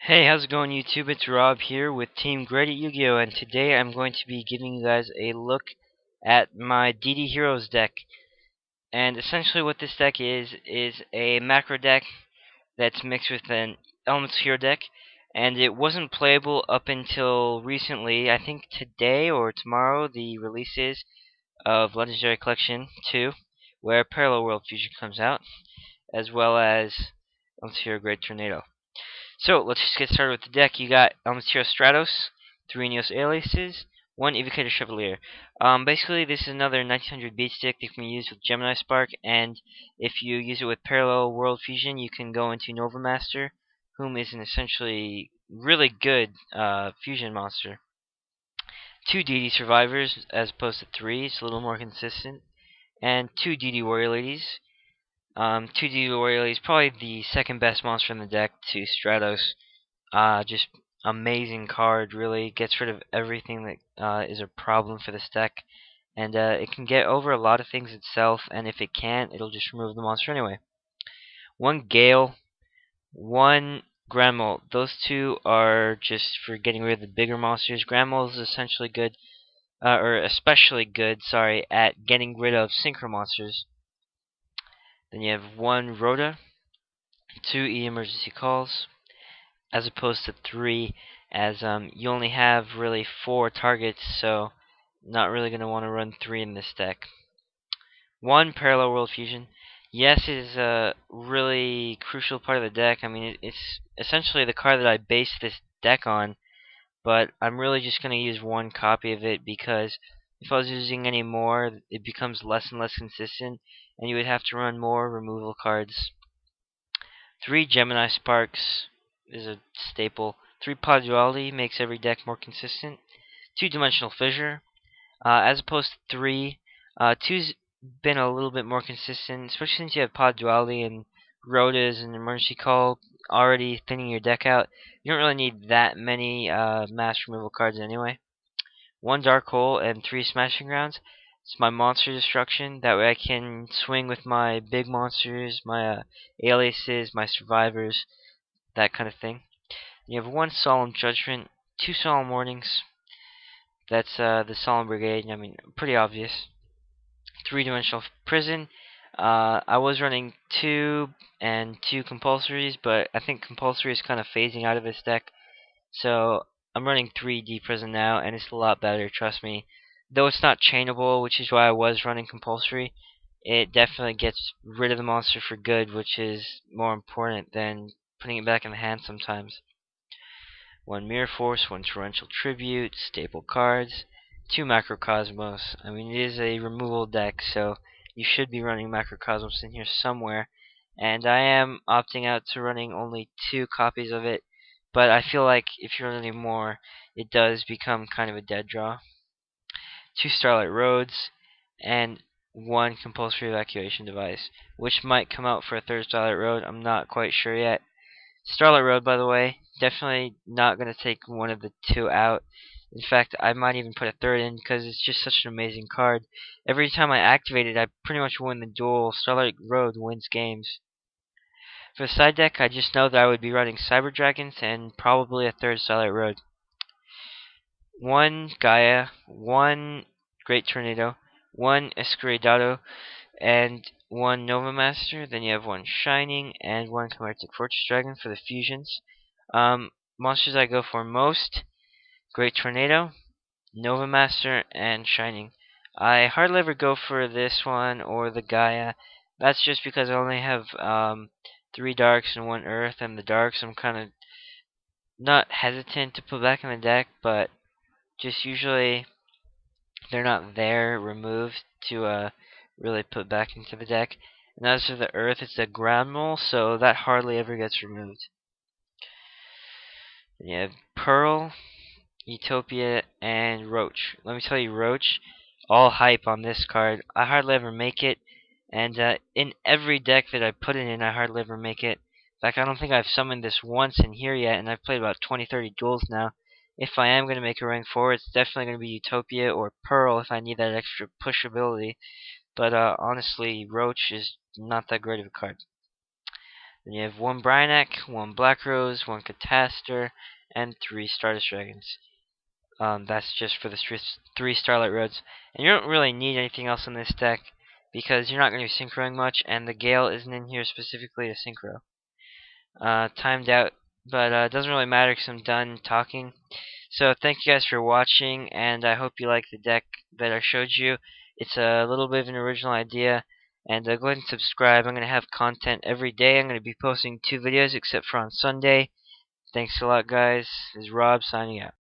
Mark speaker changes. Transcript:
Speaker 1: Hey, how's it going, YouTube? It's Rob here with Team Great at Yu-Gi-Oh! And today I'm going to be giving you guys a look at my DD Heroes deck. And essentially what this deck is a macro deck that's mixed with an Elements Hero deck. And it wasn't playable up until recently. I think today or tomorrow the release is of Legendary Collection 2, where Parallel World Fusion comes out, as well as Elements Hero Great Tornado. So let's just get started with the deck. You got Elmsteel Stratos, 3 Neos Aliases, 1 Evocator Chevalier. Basically, this is another 1900 beat stick that can be used with Gemini Spark, and if you use it with Parallel World Fusion, you can go into Nova Master, whom is an essentially really good fusion monster. 2 DD Survivors as opposed to 3, it's a little more consistent, and 2 DD Warrior Ladies. 2D Warrior Lady is probably the second best monster in the deck to Stratos. Just amazing card. Really gets rid of everything that is a problem for this deck, and it can get over a lot of things itself. And if it can't, it'll just remove the monster anyway. 1 Gale, 1 Grand Mole. Those two are just for getting rid of the bigger monsters. Grand Mole is essentially good, or especially good, sorry, at getting rid of synchro monsters. Then you have 1 Rhoda, 2 emergency calls, as opposed to 3, as you only have really 4 targets, so not really going to want to run 3 in this deck. 1 Parallel World Fusion. Yes, it is a really crucial part of the deck. I mean, it's essentially the card that I base this deck on, but I'm really just going to use 1 copy of it because if I was using any more, it becomes less and less consistent, and you would have to run more removal cards. 3 Gemini Sparks is a staple. 3 Pod Duality makes every deck more consistent. 2 Dimensional Fissure, as opposed to 3. 2's been a little bit more consistent, especially since you have Pod Duality and Rhodas and Emergency Call already thinning your deck out. You don't really need that many mass removal cards anyway. 1 Dark Hole and 3 Smashing Grounds. It's my monster destruction. That way I can swing with my big monsters, my aliases, my survivors, that kind of thing. You have 1 Solemn Judgment, 2 Solemn Warnings. That's the Solemn Brigade. I mean, pretty obvious. 3-dimensional Prison. I was running 2 and 2 compulsories, but I think compulsory is kind of phasing out of this deck. So I'm running 3D Prison now, and it's a lot better, trust me. Though it's not chainable, which is why I was running compulsory, it definitely gets rid of the monster for good, which is more important than putting it back in the hand sometimes. 1 Mirror Force, 1 Torrential Tribute, staple cards, 2 Macrocosmos. I mean, it is a removal deck, so you should be running Macrocosmos in here somewhere. And I am opting out to running only 2 copies of it, but I feel like if you're running more, it does become kind of a dead draw. 2 Starlight Roads, and 1 Compulsory Evacuation Device, which might come out for a 3rd Starlight Road. I'm not quite sure yet. Starlight Road, by the way, definitely not going to take one of the 2 out. In fact, I might even put a 3rd in because it's just such an amazing card. Every time I activate it, I pretty much win the duel. Starlight Road wins games. For the side deck, I just know that I would be running Cyber Dragons and probably a 3rd Starlight Road. 1 Gaia, 1 Great Tornado, 1 Escuridado, and 1 Nova Master. Then you have 1 Shining and 1 Chimeric Fortress Dragon for the fusions. Monsters I go for most: Great Tornado, Nova Master, and Shining. I hardly ever go for this one or the Gaia. That's just because I only have 3 Darks and 1 Earth, and the Darks I'm kind of not hesitant to put back in the deck, but just usually they're not there removed to really put back into the deck. And as for the Earth, it's a ground mole, so that hardly ever gets removed. Then you have Pearl, Utopia, and Roach. Let me tell you, Roach, all hype on this card. I hardly ever make it, and in every deck that I put it in, I hardly ever make it. In fact, I don't think I've summoned this once in here yet, and I've played about 20-30 duels now. If I am going to make a rank 4, it's definitely going to be Utopia or Pearl if I need that extra push ability. But honestly, Roach is not that great of a card. Then you have 1 Brionac, 1 Black Rose, 1 Catastor, and 3 Stardust Dragons. That's just for the 3 Starlight Roads. And you don't really need anything else in this deck because you're not going to be synchroing much, and the Gale isn't in here specifically to synchro. Timed out, but it doesn't really matter because I'm done talking. So thank you guys for watching, and I hope you like the deck that I showed you. It's a little bit of an original idea, and go ahead and subscribe. I'm going to have content every day. I'm going to be posting 2 videos except for on Sunday. Thanks a lot, guys. This is Rob signing out.